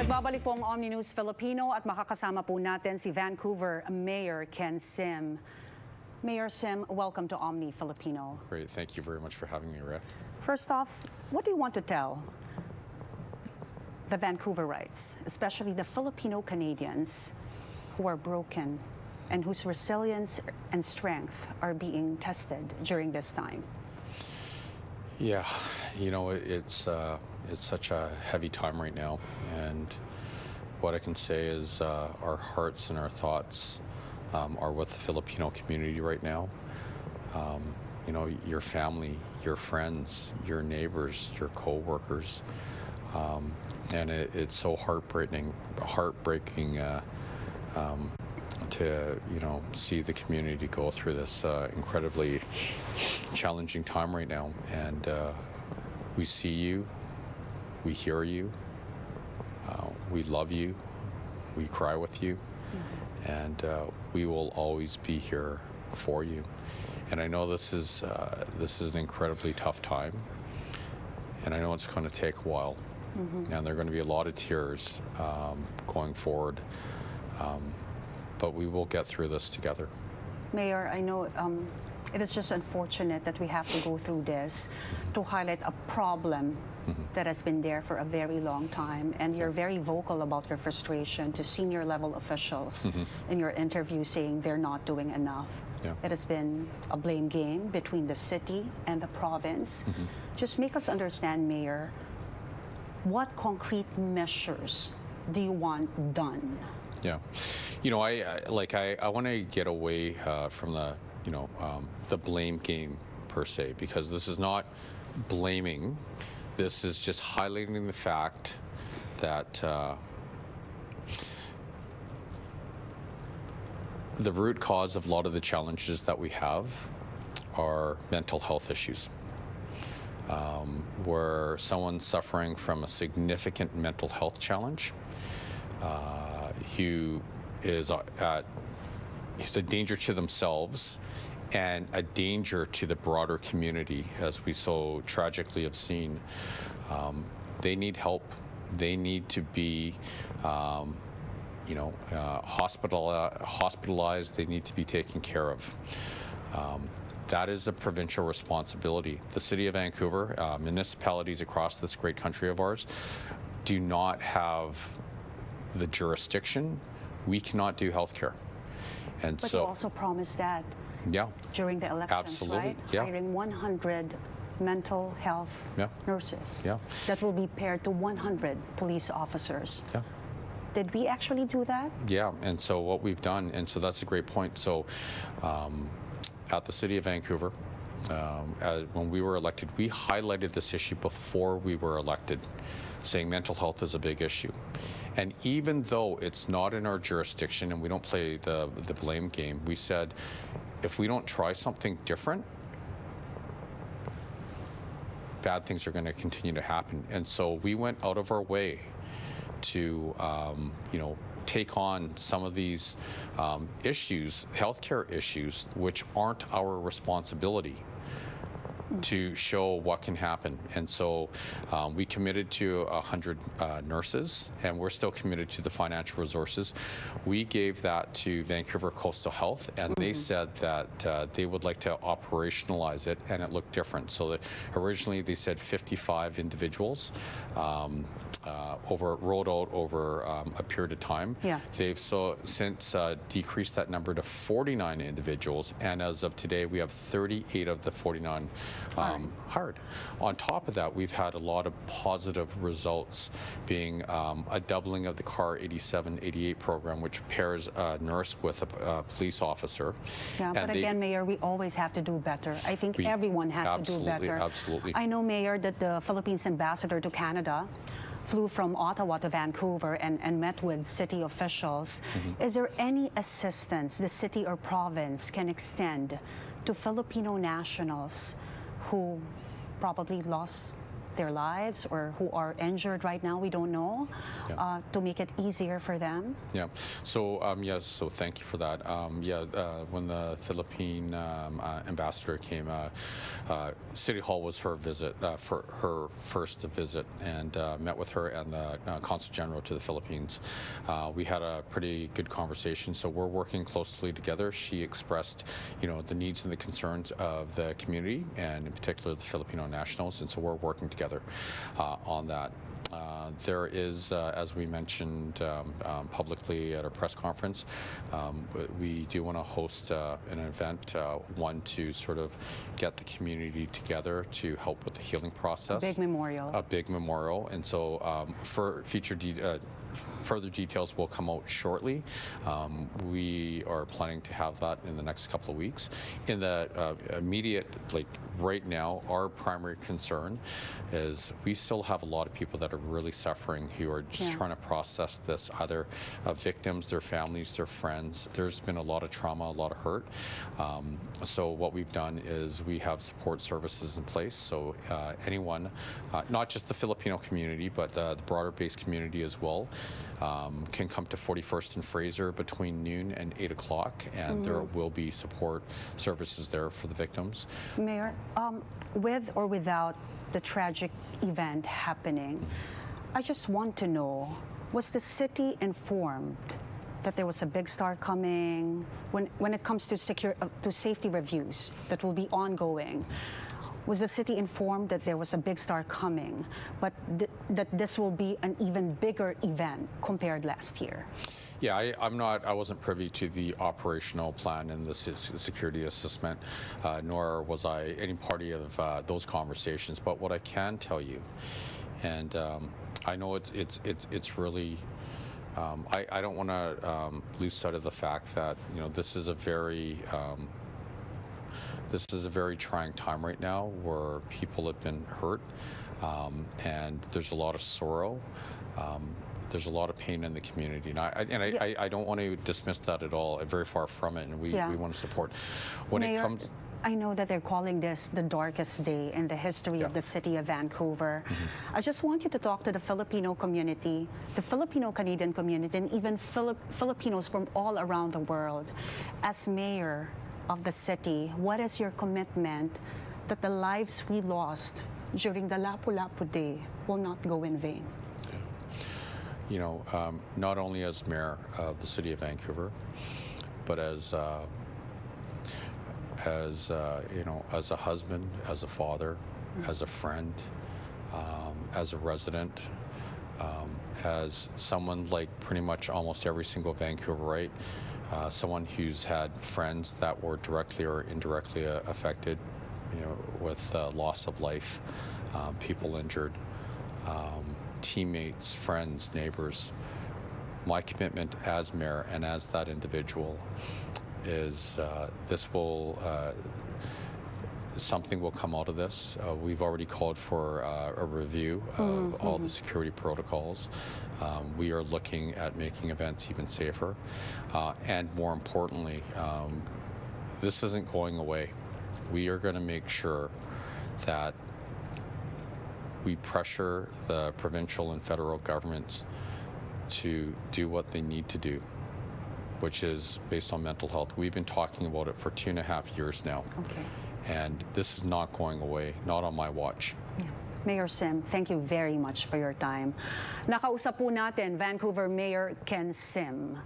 Nagbabalik po ang OMNI News Filipino at makakasama po natin si Vancouver Mayor Ken Sim. Mayor Sim, welcome to OMNI Filipino. Great, thank you very much for having me, Rick. First off, what do you want to tell the Vancouverites, especially the Filipino Canadians who are broken and whose resilience and strength are being tested during this time? Yeah, you know, it's such a heavy time right now, and what I can say is our hearts and our thoughts are with the Filipino community right now. You know, your family, your friends, your neighbors, your co-workers, and it's so heartbreaking to, you know, see the community go through this incredibly challenging time right now. And we see you, we hear you, we love you, we cry with you, and we will always be here for you. And I know this is an incredibly tough time, and I know it's going to take a while, and there are going to be a lot of tears going forward. But we will get through this together. Mayor, I know it is just unfortunate that we have to go through this to highlight a problem that has been there for a very long time, and you're very vocal about your frustration to senior level officials in your interview, saying they're not doing enough. Yeah. It has been a blame game between the city and the province. Just make us understand, Mayor, what concrete measures do you want done? Yeah, you know, I want to get away from the, you know, the blame game per se, because this is not blaming. This is just highlighting the fact that the root cause of a lot of the challenges that we have are mental health issues. Where someone's suffering from a significant mental health challenge, who is he's a danger to themselves and a danger to the broader community, as we so tragically have seen. They need help. They need to be, you know, hospitalized. They need to be taken care of. That is a provincial responsibility. The City of Vancouver, municipalities across this great country of ours, do not have the jurisdiction. We cannot do healthcare. And but so you also promised that during the elections, absolutely, right? Hiring 100 mental health nurses that will be paired to 100 police officers. Did we actually do that? Yeah, and so what we've done, and so that's a great point. So at the City of Vancouver, when we were elected, we highlighted this issue before we were elected, saying mental health is a big issue. And even though it's not in our jurisdiction and we don't play the blame game, we said, if we don't try something different, bad things are going to continue to happen. And so we went out of our way to, you know, take on some of these issues, healthcare issues, which aren't our responsibility, to show what can happen. And so we committed to 100 nurses, and we're still committed to the financial resources. We gave that to Vancouver Coastal Health, and they said that they would like to operationalize it, and it looked different. So that originally they said 55 individuals rolled out over a period of time. They've since decreased that number to 49 individuals, and as of today we have 38 of the 49 hired. On top of that, we've had a lot of positive results, being a doubling of the CAR 87-88 program, which pairs a nurse with a police officer. Yeah, but again, Mayor, we always have to do better. I think everyone has to do better. Absolutely. I know, Mayor, that the Philippines ambassador to Canada flew from Ottawa to Vancouver and met with city officials. Is there any assistance the city or province can extend to Filipino nationals who probably lost their lives or who are injured right now, we don't know, to make it easier for them? Yeah. So yes. So thank you for that. When the Philippine ambassador came, City Hall was her visit, for her first visit, and met with her and the Consul General to the Philippines. We had a pretty good conversation. So we're working closely together. She expressed, the needs and the concerns of the community, and in particular the Filipino nationals, and so we're working together on that. There is, as we mentioned publicly at our press conference, we do want to host an event, one to sort of get the community together to help with the healing process. A big memorial. A big memorial. And so for further details will come out shortly. We are planning to have that in the next couple of weeks. In the immediate, right now, our primary concern is we still have a lot of people that are really suffering, who are just trying to process this, either victims, their families, their friends. There's been a lot of trauma, a lot of hurt. So what we've done is we have support services in place. So anyone, not just the Filipino community, but the broader-based community as well, can come to 41st and Fraser between noon and 8 o'clock, and there will be support services there for the victims. Mayor, with or without the tragic event happening, I just want to know, was the city informed that there was a big star coming? When it comes to safety reviews that will be ongoing, was the city informed that there was a big star coming, but that this will be an even bigger event compared last year? Yeah, I wasn't privy to the operational plan and the security assessment, nor was I any party of those conversations. But what I can tell you, and I know it's really, I don't want to lose sight of the fact that this is a very trying time right now, where people have been hurt, and there's a lot of sorrow. There's a lot of pain in the community, and I don't want to dismiss that at all. Very far from it, and we want to support. When Mayor, it comes, I know that they're calling this the darkest day in the history of the city of Vancouver. I just want you to talk to the Filipino community, the Filipino-Canadian community, and even Filipinos from all around the world. As mayor of the city, what is your commitment that the lives we lost during the Lapu-Lapu day will not go in vain? Not only as mayor of the city of Vancouver, but as a husband, as a father, as a friend, as a resident, as someone like pretty much almost every single Vancouverite, someone who's had friends that were directly or indirectly affected, with loss of life, people injured, teammates, friends, neighbors. My commitment as mayor and as that individual is something will come out of this. We've already called for a review of all the security protocols. We are looking at making events even safer. And more importantly, this isn't going away. We are going to make sure that we pressure the provincial and federal governments to do what they need to do, which is based on mental health. We've been talking about it for 2.5 years now. Okay. And this is not going away, not on my watch. Yeah. Mayor Sim, thank you very much for your time. Nakausap po natin Vancouver Mayor Ken Sim.